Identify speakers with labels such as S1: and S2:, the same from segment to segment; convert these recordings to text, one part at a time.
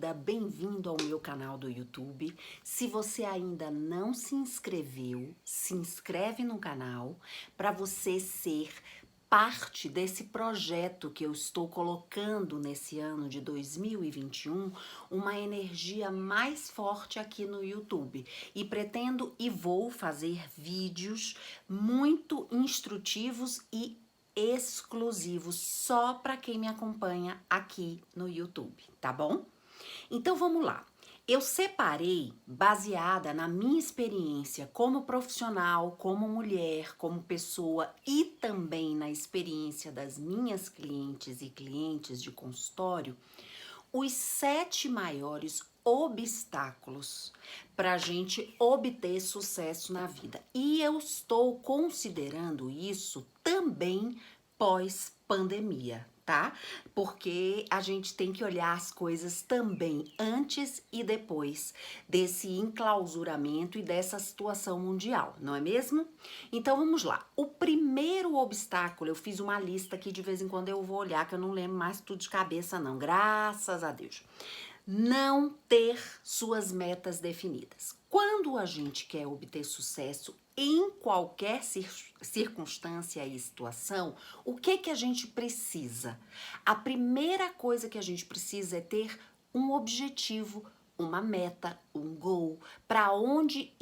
S1: bem-vinda, bem-vindo ao meu canal do YouTube. Se você ainda não se inscreveu, se inscreve no canal para você ser parte desse projeto que eu estou colocando nesse ano de 2021, uma energia mais forte aqui no YouTube. E pretendo e vou fazer vídeos muito instrutivos e exclusivos só para quem me acompanha aqui no YouTube, tá bom? Então vamos lá. Eu separei, baseada na minha experiência como profissional, como mulher, como pessoa e também na experiência das minhas clientes e clientes de consultório, os 7 maiores obstáculos para a gente obter sucesso na vida. E eu estou considerando isso também pós-pandemia, tá? Porque a gente tem que olhar as coisas também antes e depois desse enclausuramento e dessa situação mundial, não é mesmo? Então vamos lá. O primeiro obstáculo, eu fiz uma lista aqui, de vez em quando eu vou olhar, que eu não lembro mais tudo de cabeça não, graças a Deus. Não ter suas metas definidas. Quando a gente quer obter sucesso em qualquer circunstância e situação, o que a gente precisa? A primeira coisa que a gente precisa é ter um objetivo, uma meta, um goal, para onde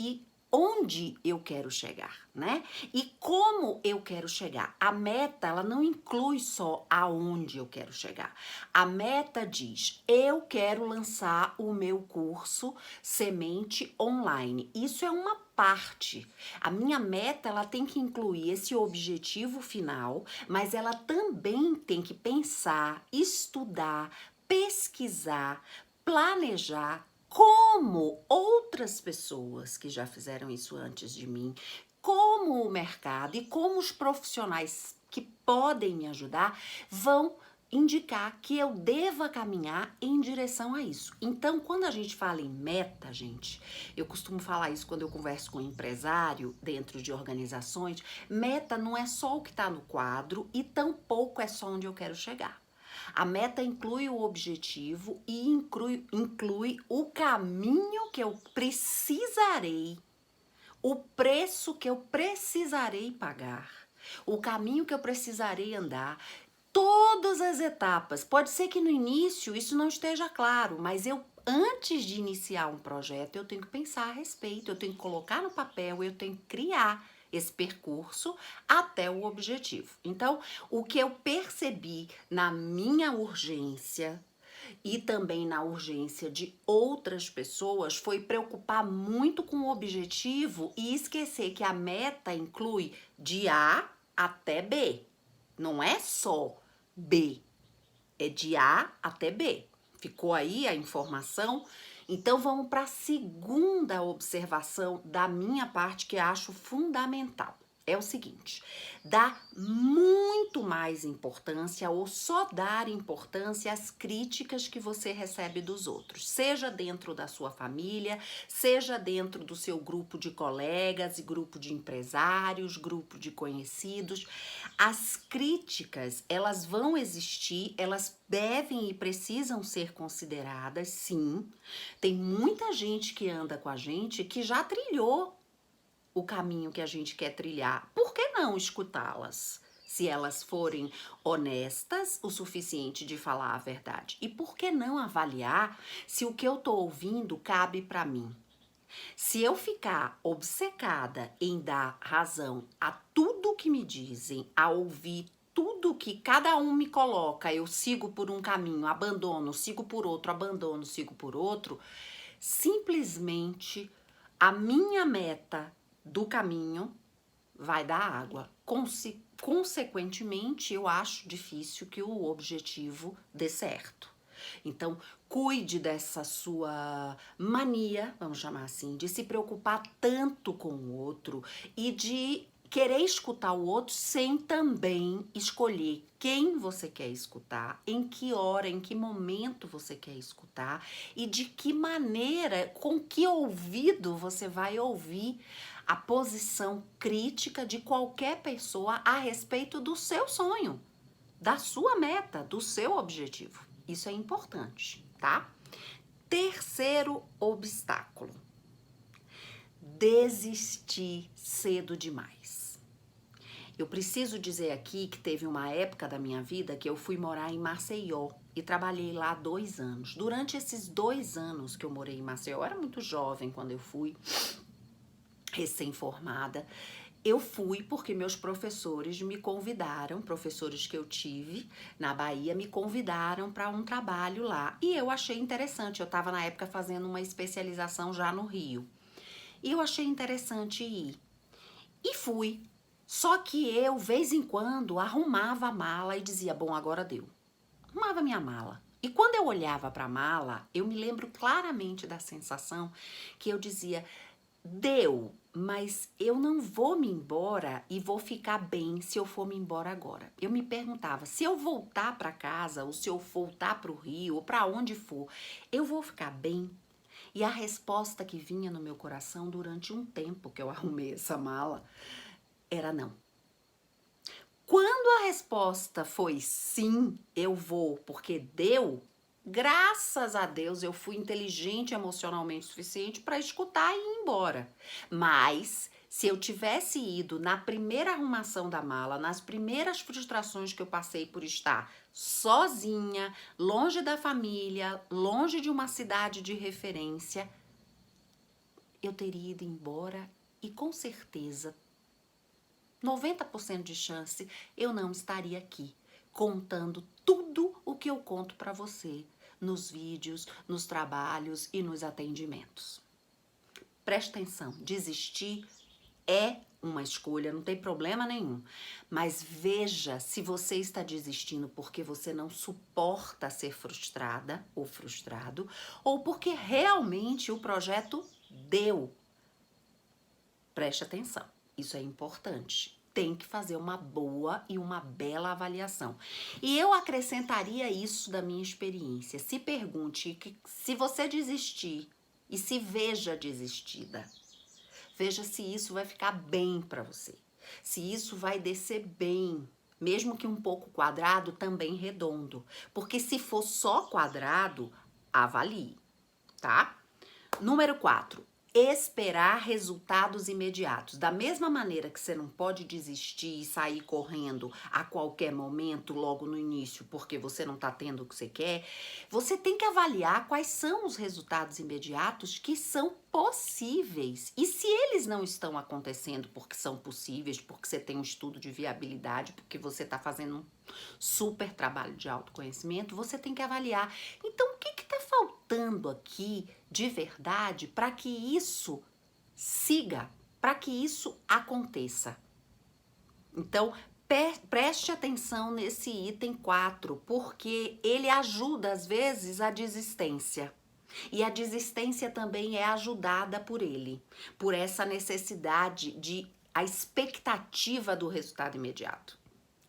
S1: eu quero chegar, né? E como eu quero chegar. A meta, ela não inclui só aonde eu quero chegar. A meta diz, eu quero lançar o meu curso Semente Online. Isso é uma parte. A minha meta, ela tem que incluir esse objetivo final, mas ela também tem que pensar, estudar, pesquisar, planejar, como outras pessoas que já fizeram isso antes de mim, como o mercado e como os profissionais que podem me ajudar vão indicar que eu deva caminhar em direção a isso. Então, quando a gente fala em meta, gente, eu costumo falar isso quando eu converso com um empresário dentro de organizações, meta não é só o que está no quadro e tampouco é só onde eu quero chegar. A meta inclui o objetivo e inclui o caminho que eu precisarei, o preço que eu precisarei pagar, o caminho que eu precisarei andar, todas as etapas. Pode ser que no início isso não esteja claro, mas antes de iniciar um projeto, eu tenho que pensar a respeito, eu tenho que colocar no papel, eu tenho que criar esse percurso até o objetivo. Então, o que eu percebi na minha urgência e também na urgência de outras pessoas foi preocupar muito com o objetivo e esquecer que a meta inclui de A até B. Não é só B, é de A até B. Ficou aí a informação? Então vamos para a segunda observação da minha parte que acho fundamental. É o seguinte, dá muito mais importância ou só dar importância às críticas que você recebe dos outros, seja dentro da sua família, seja dentro do seu grupo de colegas, grupo de empresários, grupo de conhecidos. As críticas, elas vão existir, elas devem e precisam ser consideradas, sim. Tem muita gente que anda com a gente que já trilhou o caminho que a gente quer trilhar. Por que não escutá-las? Se elas forem honestas o suficiente de falar a verdade. E por que não avaliar se o que eu tô ouvindo cabe para mim? Se eu ficar obcecada em dar razão a tudo que me dizem, a ouvir tudo que cada um me coloca, eu sigo por um caminho, abandono, sigo por outro, abandono, sigo por outro, simplesmente a minha meta do caminho vai dar água. Consequentemente, eu acho difícil que o objetivo dê certo. Então, cuide dessa sua mania, vamos chamar assim, de se preocupar tanto com o outro e de querer escutar o outro sem também escolher quem você quer escutar, em que hora, em que momento você quer escutar e de que maneira, com que ouvido você vai ouvir a posição crítica de qualquer pessoa a respeito do seu sonho, da sua meta, do seu objetivo. Isso é importante, tá? Terceiro obstáculo: desistir cedo demais. Eu preciso dizer aqui que teve uma época da minha vida que eu fui morar em Maceió e trabalhei lá 2 anos. Durante esses 2 anos que eu morei em Maceió, eu era muito jovem quando eu fui, recém-formada. Eu fui porque meus professores me convidaram, professores que eu tive na Bahia, me convidaram para um trabalho lá. E eu achei interessante, eu estava na época fazendo uma especialização já no Rio. E eu achei interessante ir. E fui. Só que eu, vez em quando, arrumava a mala e dizia, bom, agora deu. Arrumava minha mala. E quando eu olhava para a mala, eu me lembro claramente da sensação que eu dizia, deu, mas eu não vou me embora e vou ficar bem se eu for me embora agora. Eu me perguntava, se eu voltar para casa, ou se eu voltar para o Rio, ou para onde for, eu vou ficar bem? E a resposta que vinha no meu coração durante um tempo que eu arrumei essa mala era não. Quando a resposta foi sim, eu vou, porque deu, graças a Deus eu fui inteligente emocionalmente o suficiente para escutar e ir embora. Mas se eu tivesse ido na primeira arrumação da mala, nas primeiras frustrações que eu passei por estar sozinha, longe da família, longe de uma cidade de referência, eu teria ido embora e com certeza 90% de chance eu não estaria aqui contando tudo o que eu conto para você nos vídeos, nos trabalhos e nos atendimentos. Preste atenção, desistir é uma escolha, não tem problema nenhum. Mas veja se você está desistindo porque você não suporta ser frustrada ou frustrado ou porque realmente o projeto deu. Preste atenção, isso é importante. Tem que fazer uma boa e uma bela avaliação. E eu acrescentaria isso da minha experiência. Se pergunte que se você desistir e se veja desistida. Veja se isso vai ficar bem para você. Se isso vai descer bem, mesmo que um pouco quadrado, também redondo. Porque se for só quadrado, avalie, tá? Número 4, esperar resultados imediatos. Da mesma maneira que você não pode desistir e sair correndo a qualquer momento, logo no início, porque você não está tendo o que você quer, você tem que avaliar quais são os resultados imediatos que são possíveis. E se eles não estão acontecendo porque são possíveis, porque você tem um estudo de viabilidade, porque você está fazendo um super trabalho de autoconhecimento, você tem que avaliar. Então, o que está faltando aqui de verdade para que isso siga, para que isso aconteça? Então, preste atenção nesse item 4, porque ele ajuda, às vezes, a desistência. E a desistência também é ajudada por ele, por essa necessidade de a expectativa do resultado imediato.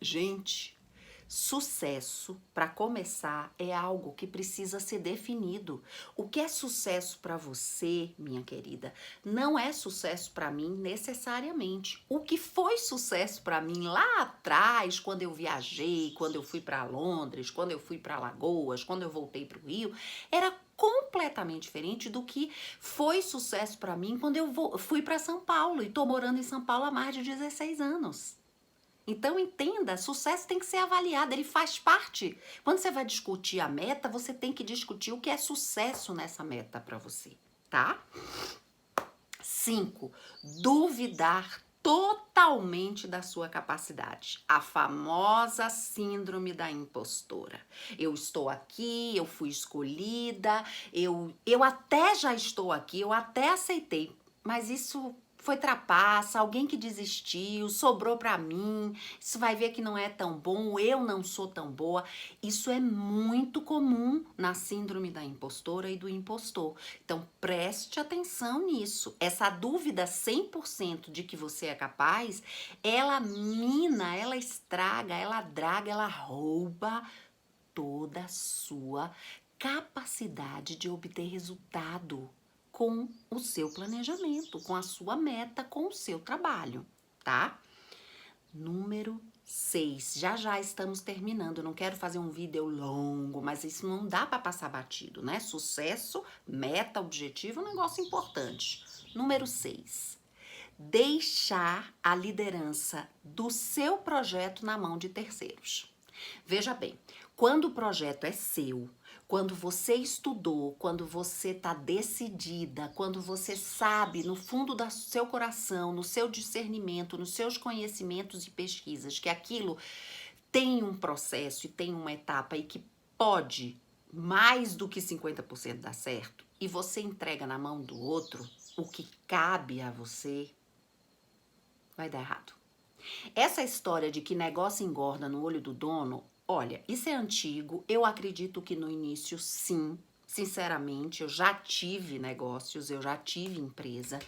S1: Gente, sucesso, para começar, é algo que precisa ser definido. O que é sucesso para você, minha querida, não é sucesso para mim necessariamente. O que foi sucesso para mim lá atrás, quando eu viajei, quando eu fui para Londres, quando eu fui para Alagoas, quando eu voltei para o Rio, era completamente diferente do que foi sucesso para mim quando eu fui para São Paulo e tô morando em São Paulo há mais de 16 anos. Então, entenda, sucesso tem que ser avaliado, ele faz parte. Quando você vai discutir a meta, você tem que discutir o que é sucesso nessa meta para você, tá? 5, duvidar totalmente da sua capacidade. A famosa síndrome da impostora. Eu estou aqui, eu fui escolhida, eu até já estou aqui, eu até aceitei, mas isso foi trapaça, alguém que desistiu, sobrou pra mim, isso vai ver que não é tão bom, eu não sou tão boa. Isso é muito comum na síndrome da impostora e do impostor. Então, preste atenção nisso. Essa dúvida 100% de que você é capaz, ela mina, ela estraga, ela draga, ela rouba toda a sua capacidade de obter resultado com o seu planejamento, com a sua meta, com o seu trabalho, tá? Número 6. Já já estamos terminando. Eu não quero fazer um vídeo longo, mas isso não dá para passar batido, né? Sucesso, meta, objetivo, é um negócio importante. Número 6. Deixar a liderança do seu projeto na mão de terceiros. Veja bem, quando o projeto é seu, quando você estudou, quando você está decidida, quando você sabe no fundo do seu coração, no seu discernimento, nos seus conhecimentos e pesquisas, que aquilo tem um processo e tem uma etapa e que pode mais do que 50% dar certo, e você entrega na mão do outro o que cabe a você, vai dar errado. Essa história de que negócio engorda no olho do dono, olha, isso é antigo. Eu acredito que no início, sim. Sinceramente, eu já tive negócios, eu já tive empresa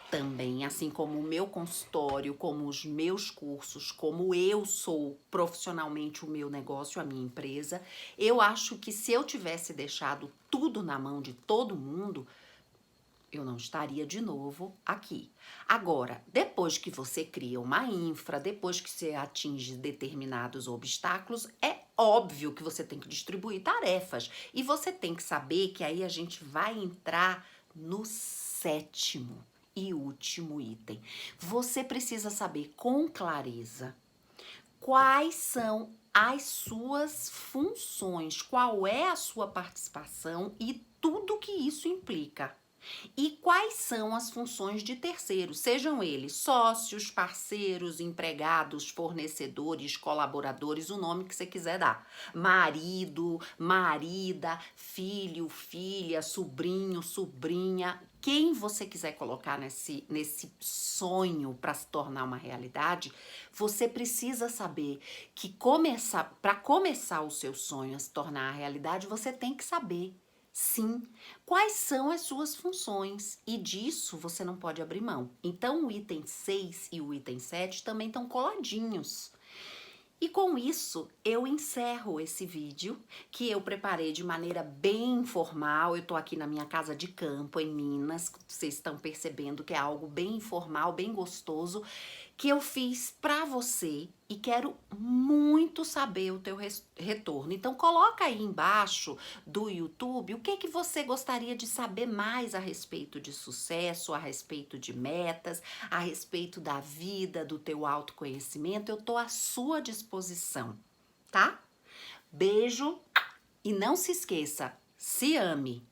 S1: também, assim como o meu consultório, como os meus cursos, como eu sou profissionalmente o meu negócio, a minha empresa. Eu acho que se eu tivesse deixado tudo na mão de todo mundo, eu não estaria de novo aqui. Agora, depois que você cria uma infra, depois que você atinge determinados obstáculos, é óbvio que você tem que distribuir tarefas. E você tem que saber que aí a gente vai entrar no 7º e último item. Você precisa saber com clareza quais são as suas funções, qual é a sua participação e tudo que isso implica. E quais são as funções de terceiros, sejam eles sócios, parceiros, empregados, fornecedores, colaboradores, o nome que você quiser dar. Marido, marida, filho, filha, sobrinho, sobrinha, quem você quiser colocar nesse sonho para se tornar uma realidade, você precisa saber que para começar o seu sonho a se tornar a realidade, você tem que saber. Sim, quais são as suas funções? E disso você não pode abrir mão. Então, o item 6 e o item 7 também estão coladinhos. E com isso, eu encerro esse vídeo que eu preparei de maneira bem informal. Eu tô aqui na minha casa de campo, em Minas. Vocês estão percebendo que é algo bem informal, bem gostoso, que eu fiz pra você e quero muito saber o teu retorno. Então coloca aí embaixo do YouTube o que você gostaria de saber mais a respeito de sucesso, a respeito de metas, a respeito da vida, do teu autoconhecimento. Eu tô à sua disposição, tá? Beijo e não se esqueça, se ame.